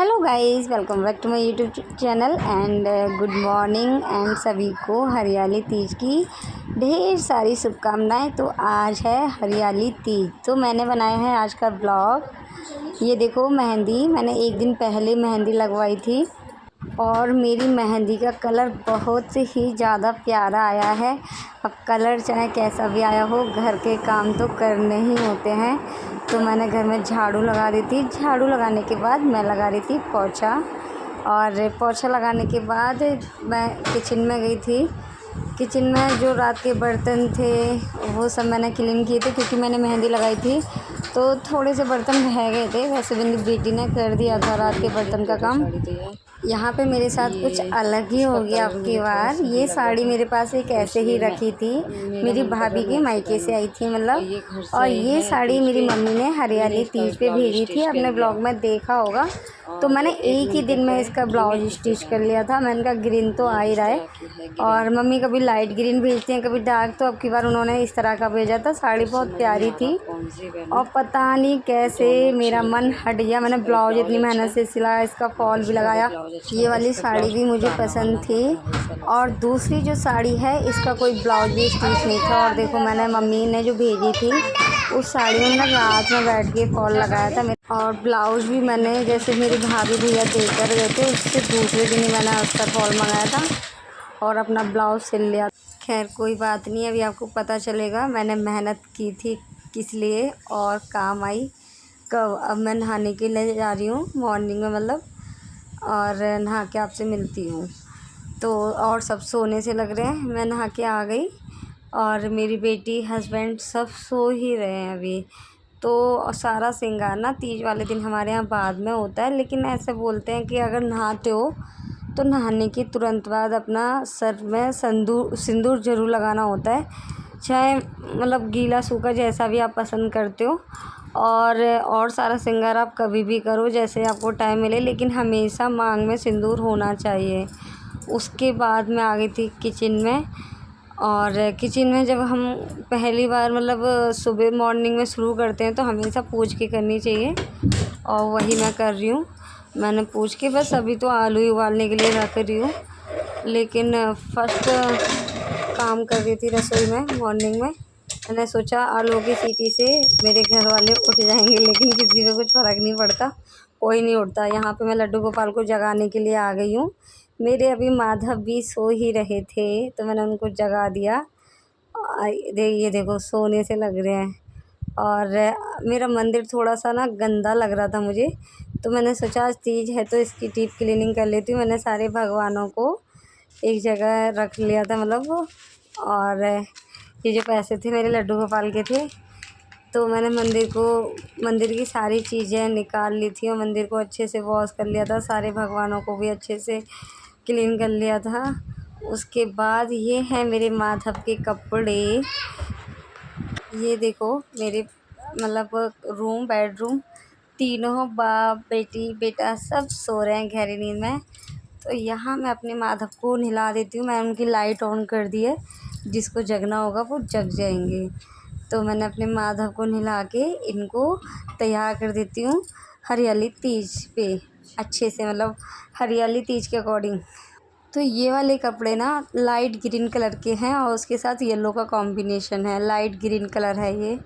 Hello guys, welcome back to my YouTube channel and good morning and सभी को हरियाली तीज की ढेर सारी शुभकामनाएं। तो आज है हरियाली तीज, तो मैंने बनाया है आज का ब्लॉग। ये देखो मेहंदी, मैंने एक दिन पहले मेहंदी लगवाई थी और मेरी मेहंदी का कलर बहुत ही ज़्यादा प्यारा आया है। अब कलर चाहे कैसा भी आया हो, घर के काम तो करने ही होते हैं। तो मैंने घर में झाड़ू लगा दी थी। झाड़ू लगाने के बाद मैं लगा रही थी पोछा, और पोछा लगाने के बाद मैं किचन में गई थी। किचन में जो रात के बर्तन थे वो सब मैंने क्लीन किए थे, क्योंकि मैंने मेहंदी लगाई थी तो थोड़े से बर्तन रह गए थे। वैसे मेरी बेटी ने कर दिया था रात के बर्तन का काम। यहाँ पे मेरे साथ कुछ अलग ही हो गया अब की बार। ये साड़ी मेरे पास एक ऐसे ही रखी थी, मेरी भाभी के मायके से आई थी मतलब। और ये साड़ी मेरी मम्मी ने हरियाली तीज पे भेजी थी, अपने ब्लॉग में देखा होगा। तो मैंने एक ही दिन में इसका ब्लाउज स्टिच कर लिया था। मैंने कहा ग्रीन तो आ ही रहा है, और मम्मी कभी लाइट ग्रीन भेजती हैं कभी डार्क, तो अब की बार उन्होंने इस तरह का भेजा था। साड़ी बहुत प्यारी थी और पता नहीं कैसे मेरा मन हट गया। मैंने ब्लाउज इतनी मेहनत से सिलाया, इसका फॉल भी लगाया। ये वाली साड़ी भी मुझे पसंद थी, और दूसरी जो साड़ी है इसका कोई ब्लाउज भी स्टिच नहीं था। और देखो मैंने मम्मी ने जो भेजी थी उस साड़ी में मैंने रात में बैठ के फॉल लगाया था। और ब्लाउज़ भी मैंने, जैसे मेरी भाभी भैया देकर गए थे, उससे दूसरे दिन ही मैंने उसका फॉल मंगाया था और अपना ब्लाउज़ सिल लिया। खैर कोई बात नहीं, अभी आपको पता चलेगा मैंने मेहनत की थी किस लिए और काम आई कब। अब मैं नहाने के लिए जा रही हूँ मॉर्निंग में मतलब, और नहा के आपसे मिलती हूँ। तो और सब सोने से लग रहे हैं, मैं नहा के आ गई और मेरी बेटी हस्बैंड सब सो ही रहे हैं अभी। तो सारा श्रृंगार ना तीज वाले दिन हमारे यहाँ बाद में होता है, लेकिन ऐसे बोलते हैं कि अगर नहाते हो तो नहाने के तुरंत बाद अपना सर में सिंदूर ज़रूर लगाना होता है, चाहे मतलब गीला सूखा जैसा भी आप पसंद करते हो। और सारा श्रृंगार आप कभी भी करो जैसे आपको टाइम मिले, लेकिन हमेशा मांग में सिंदूर होना चाहिए। उसके बाद मैं आ गई थी किचन में, और किचन में जब हम पहली बार मतलब सुबह मॉर्निंग में शुरू करते हैं तो हमेशा पूछ के करनी चाहिए, और वही मैं कर रही हूँ। मैंने पूछ के बस अभी तो आलू ही उबालने के लिए रख रही हूँ, लेकिन फर्स्ट काम कर रही थी रसोई में मॉर्निंग में। मैंने सोचा आलू की सीटी से मेरे घर वाले उठ जाएंगे, लेकिन किसी पे कुछ फ़र्क नहीं पड़ता, कोई नहीं उठता। यहाँ पे मैं लड्डू गोपाल को जगाने के लिए आ गई हूँ। मेरे अभी माधव भी सो ही रहे थे तो मैंने उनको जगा दिया। ये देखो सोने से लग रहे हैं। और मेरा मंदिर थोड़ा सा ना गंदा लग रहा था मुझे, तो मैंने सोचा आज तीज है तो इसकी डीप क्लीनिंग कर लेती हूँ। मैंने सारे भगवानों को एक जगह रख लिया था मतलब। और ये जो पैसे थे मेरे लड्डू गोपाल के थे, तो मैंने मंदिर की सारी चीज़ें निकाल ली थी और मंदिर को अच्छे से वॉश कर लिया था। सारे भगवानों को भी अच्छे से क्लीन कर लिया था। उसके बाद ये है मेरे माधव के कपड़े। ये देखो मेरे मतलब बेडरूम, तीनों बाप बेटी बेटा सब सो रहे हैं गहरी नींद में। तो यहाँ मैं अपने माधव को नहला देती हूँ। मैंने उनकी लाइट ऑन कर दी है, जिसको जगना होगा वो जग जाएंगे। तो मैंने अपने माधव को नहला के इनको तैयार कर देती हूँ हरियाली तीज पे अच्छे से, मतलब हरियाली तीज के अकॉर्डिंग। तो ये वाले कपड़े ना लाइट ग्रीन कलर के हैं और उसके साथ येलो का कॉम्बिनेशन है, लाइट ग्रीन कलर है ये।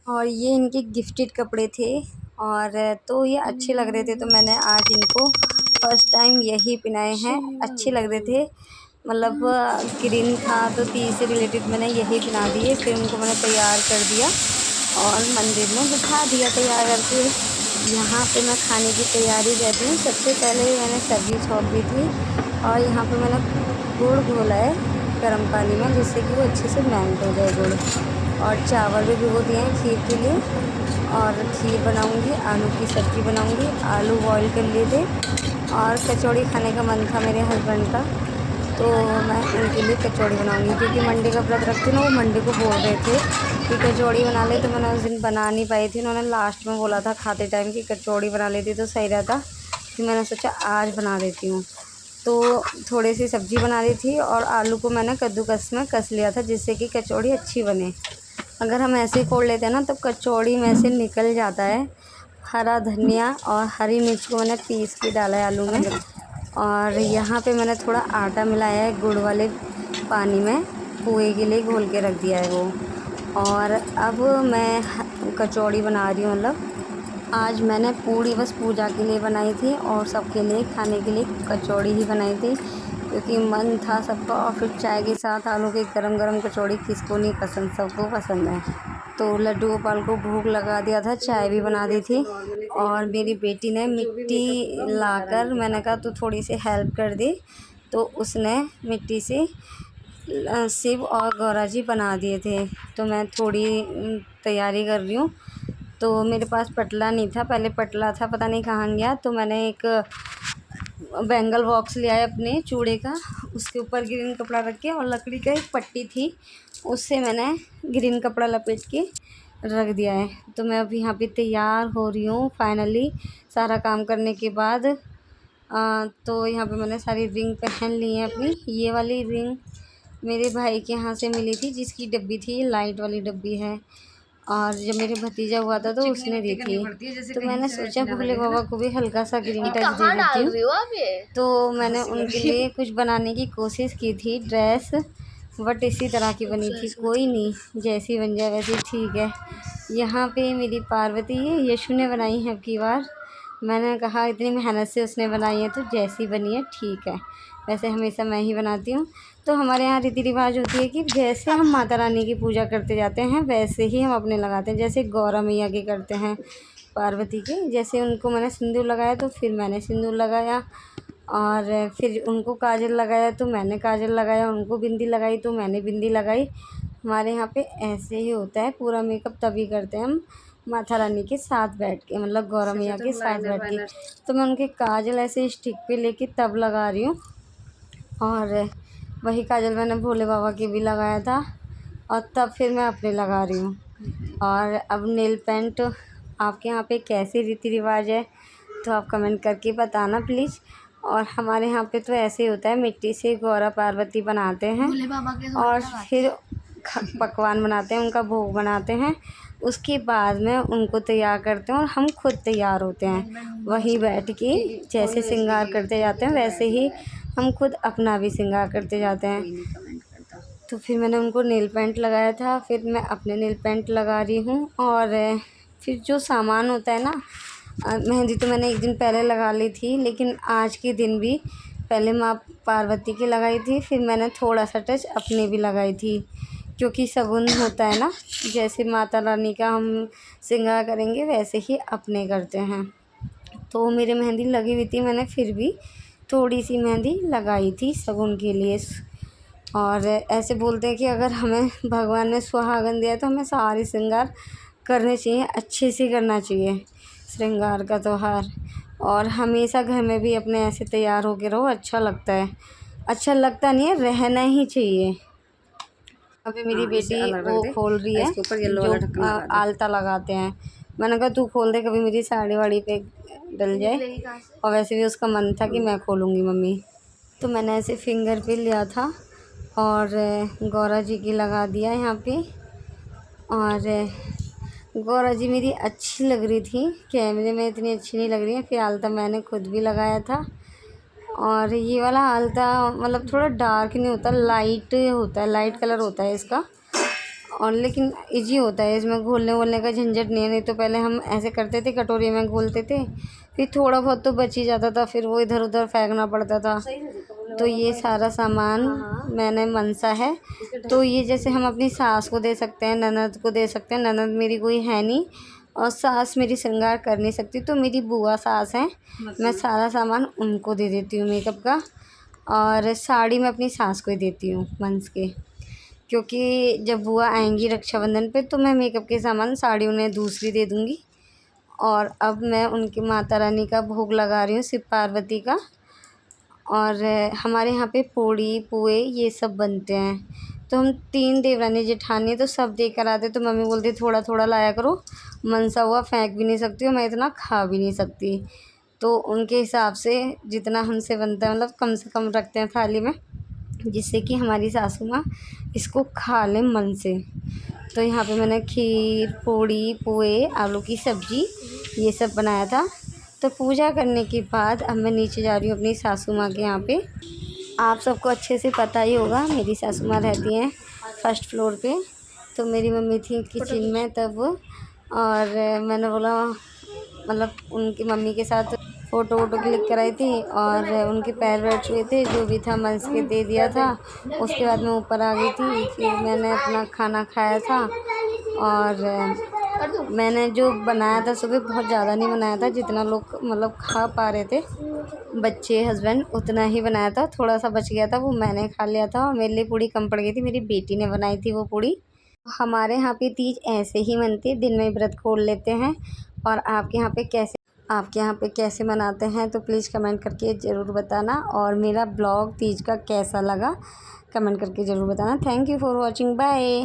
और ये इनके गिफ्टेड कपड़े थे, और तो ये अच्छे लग रहे थे तो मैंने आज इनको फर्स्ट टाइम यही पहनाए हैं। अच्छे लग रहे थे मतलब ग्रीन था तो तीज से रिलेटेड मैंने यही पहना दिए। फिर उनको मैंने तैयार कर दिया और मंदिर में बिठा दिया तैयार करके। यहाँ पे मैं खाने की तैयारी कर रही हूँ। सबसे पहले मैंने सब्ज़ी छौंक दी थी, और यहाँ पे मैंने गुड़ घोला है गर्म पानी में, जिससे कि वो अच्छे से मेल्ट हो जाए गुड़। और चावल भी भिगो दिए हैं खीर के लिए, और खीर बनाऊंगी, आलू की सब्ज़ी बनाऊंगी। आलू बॉईल कर लिए थे, और कचौड़ी खाने का मन था मेरे हस्बैंड का, तो मैं उनके लिए कचौड़ी बनाऊंगी। क्योंकि मंडे का व्रत रखती हूँ ना, वो मंडे को बोल रहे थे कि कचौड़ी बना ले, तो मैंने उस दिन बना नहीं पाई थी। उन्होंने लास्ट में बोला था खाते टाइम कि कचौड़ी बना लेती तो सही रहता, फिर मैंने सोचा आज बना देती हूँ। तो थोड़ी सी सब्ज़ी बना ली थी और आलू को मैंने कद्दूकस में कस लिया था, जिससे कि कचौड़ी अच्छी बने। अगर हम ऐसे ही फोड़ लेते हैं ना तो कचौड़ी में से निकल जाता है, हरा धनिया और हरी मिर्च को मैंने पीस के डाला है आलू में। और यहाँ पे मैंने थोड़ा आटा मिलाया है गुड़ वाले पानी में, पोहे के लिए घोल के रख दिया है वो। और अब मैं कचौड़ी बना रही हूँ। मतलब आज मैंने पूड़ी बस पूजा के लिए बनाई थी और सबके लिए खाने के लिए कचौड़ी ही बनाई थी, क्योंकि मन था सबका। और फिर चाय के साथ आलू की गरम गरम कचौड़ी किसको नहीं पसंद, सबको पसंद है। तो लड्डू गोपाल को भूख लगा दिया था, चाय भी बना दी थी। और मेरी बेटी ने मिट्टी लाकर, मैंने कहा तू थोड़ी सी हेल्प कर दी, तो उसने मिट्टी से शिव और गौरा जी बना दिए थे। तो मैं थोड़ी तैयारी कर रही हूँ। तो मेरे पास पटला नहीं था, पहले पटला था, पता नहीं कहाँ गया। तो मैंने एक बैंगल बॉक्स लिया है अपने चूड़े का, उसके ऊपर ग्रीन कपड़ा रख के, और लकड़ी का एक पट्टी थी, उससे मैंने ग्रीन कपड़ा लपेट के रख दिया है। तो मैं अभी यहाँ पे तैयार हो रही हूँ फाइनली, सारा काम करने के बाद। तो यहाँ पे मैंने सारी रिंग पहन ली है अपनी। ये वाली रिंग मेरे भाई के यहाँ से मिली थी, जिसकी डब्बी थी, लाइट वाली डब्बी है। और जब मेरे भतीजा हुआ था तो उसने दी थी। तो मैंने सोचा भोले बाबा को भी हल्का सा ग्रीन टच दे देती हूँ। तो मैंने उनके लिए कुछ बनाने की कोशिश की थी ड्रेस, बट इसी तरह की बनी थी। कोई नहीं, जैसी बन जाए वैसी ठीक है। यहाँ पे मेरी पार्वती है, यशु ने बनाई है अब की बार। मैंने कहा इतनी मेहनत से उसने बनाई है तो जैसी बनी है ठीक है। वैसे हमेशा मैं ही बनाती हूँ। तो हमारे यहाँ रीति रिवाज होती है कि जैसे हम माता रानी की पूजा करते जाते हैं वैसे ही हम अपने लगाते हैं। जैसे गौरा मैया के करते हैं, पार्वती के, जैसे उनको मैंने सिंदूर लगाया तो फिर मैंने सिंदूर लगाया, और फिर उनको काजल लगाया तो मैंने काजल लगाया, उनको बिंदी लगाई तो मैंने बिंदी लगाई। हमारे यहाँ पे ऐसे ही होता है। पूरा मेकअप तभी करते हैं हम माता रानी के साथ बैठ के, मतलब गौरा मैया के साथ बैठ के। तो मैं उनके काजल ऐसे स्टिक पे लेके तब लगा रही हूँ। और वही काजल मैंने भोले बाबा के भी लगाया था, और तब फिर मैं अपने लगा रही हूँ। और अब नेल पेंट आपके यहाँ पे कैसे रीति रिवाज है तो आप कमेंट करके बताना प्लीज़। और हमारे यहाँ पे तो ऐसे ही होता है, मिट्टी से गौरा पार्वती बनाते हैं और फिर पकवान बनाते हैं, उनका भोग बनाते हैं। उसके बाद में उनको तैयार करते हैं और हम खुद तैयार होते हैं। वहीं बैठ के जैसे श्रृंगार करते जाते हैं वैसे ही हम खुद अपना भी श्रृंगार करते जाते हैं। तो फिर मैंने उनको नेल पेंट लगाया था, फिर मैं अपने नेल पेंट लगा रही हूँ। और फिर जो सामान होता है ना, मेहंदी तो मैंने एक दिन पहले लगा ली थी, लेकिन आज के दिन भी पहले माँ पार्वती की लगाई थी, फिर मैंने थोड़ा सा टच अपने भी लगाई थी, क्योंकि शगुन होता है ना, जैसे माता रानी का हम श्रृंगार करेंगे वैसे ही अपने करते हैं। तो मेरी मेहंदी लगी हुई थी, मैंने फिर भी थोड़ी सी मेहंदी लगाई थी शगुन के लिए। और ऐसे बोलते हैं कि अगर हमें भगवान ने सुहागन दिया है तो हमें सारे श्रृंगार करने चाहिए, अच्छे से करना चाहिए श्रृंगार का त्यौहार। और हमेशा घर में भी अपने ऐसे तैयार होके रहो, अच्छा लगता है। अच्छा लगता नहीं है, रहना ही चाहिए। अभी मेरी बेटी वो खोल रही है जो आलता लगाते हैं। मैंने कहा तू खोल दे, कभी मेरी साड़ी वाड़ी पे डल जाए। और वैसे भी उसका मन था कि मैं खोलूँगी मम्मी। तो मैंने ऐसे फिंगर पे लिया था और गौरा जी की लगा दिया यहाँ पे। और गौरा जी मेरी अच्छी लग रही थी, कैमरे में इतनी अच्छी नहीं लग रही है। फिर आलता मैंने खुद भी लगाया था। और ये वाला आलता मतलब थोड़ा डार्क नहीं होता, लाइट होता है, लाइट कलर होता है इसका। और लेकिन इजी होता है, इसमें घोलने वोलने का झंझट नहीं है। नहीं तो पहले हम ऐसे करते थे, कटोरी में घोलते थे, फिर थोड़ा बहुत तो बच ही जाता था, फिर वो इधर उधर फेंकना पड़ता था। तो ये सारा सामान मैंने मनसा है। तो ये जैसे हम अपनी सास को दे सकते हैं, ननद को दे सकते हैं। ननद मेरी कोई है नहीं और सास मेरी श्रृंगार कर नहीं सकती, तो मेरी बुआ सास हैं, मैं सारा सामान उनको दे देती हूँ मेकअप का। और साड़ी मैं अपनी सास को ही देती हूँ मंस के, क्योंकि जब बुआ आएंगी रक्षाबंधन पे तो मैं मेकअप के सामान साड़ी उन्हें दूसरी दे दूँगी। और अब मैं उनकी माता रानी का भोग लगा रही हूँ, शिव पार्वती का। और हमारे यहाँ पे पूड़ी पुए ये सब बनते हैं। तो हम 3 देवरानी जेठानी तो सब दे कर आते। तो मम्मी बोलती थोड़ा थोड़ा लाया करो, मनसा हुआ फेंक भी नहीं सकती और मैं इतना खा भी नहीं सकती। तो उनके हिसाब से जितना हमसे बनता है, मतलब कम से कम रखते हैं थाली में, जिससे कि हमारी सासू माँ इसको खा लें मन से। तो यहाँ पे मैंने खीर, पूड़ी, पुए, आलू की सब्ज़ी ये सब बनाया था। तो पूजा करने के बाद अब मैं नीचे जा रही हूँ अपनी सासू माँ के यहाँ पे। आप सबको अच्छे से पता ही होगा, मेरी सासू माँ रहती हैं फर्स्ट फ्लोर पे। तो मेरी मम्मी थी किचन में तब, और मैंने बोला मतलब उनकी मम्मी के साथ फ़ोटो वोटो क्लिक कराई थी, और उनके पैर वैर छुए थे, जो भी था मंस के दे दिया था। उसके बाद मैं ऊपर आ गई थी, फिर मैंने अपना खाना खाया था। और मैंने जो बनाया था सुबह बहुत ज़्यादा नहीं बनाया था, जितना लोग मतलब खा पा रहे थे बच्चे हस्बैंड उतना ही बनाया था। थोड़ा सा बच गया था, वो मैंने खा लिया था, और मेरे लिए पूड़ी कम पड़ गई थी, मेरी बेटी ने बनाई थी वो पूड़ी। हमारे यहाँ पे तीज ऐसे ही मनती है, दिन में व्रत खोल लेते हैं। और आपके यहाँ पे कैसे मनाते हैं तो प्लीज़ कमेंट करके ज़रूर बताना। और मेरा ब्लॉग तीज का कैसा लगा कमेंट करके ज़रूर बताना। Thank you for watching, bye.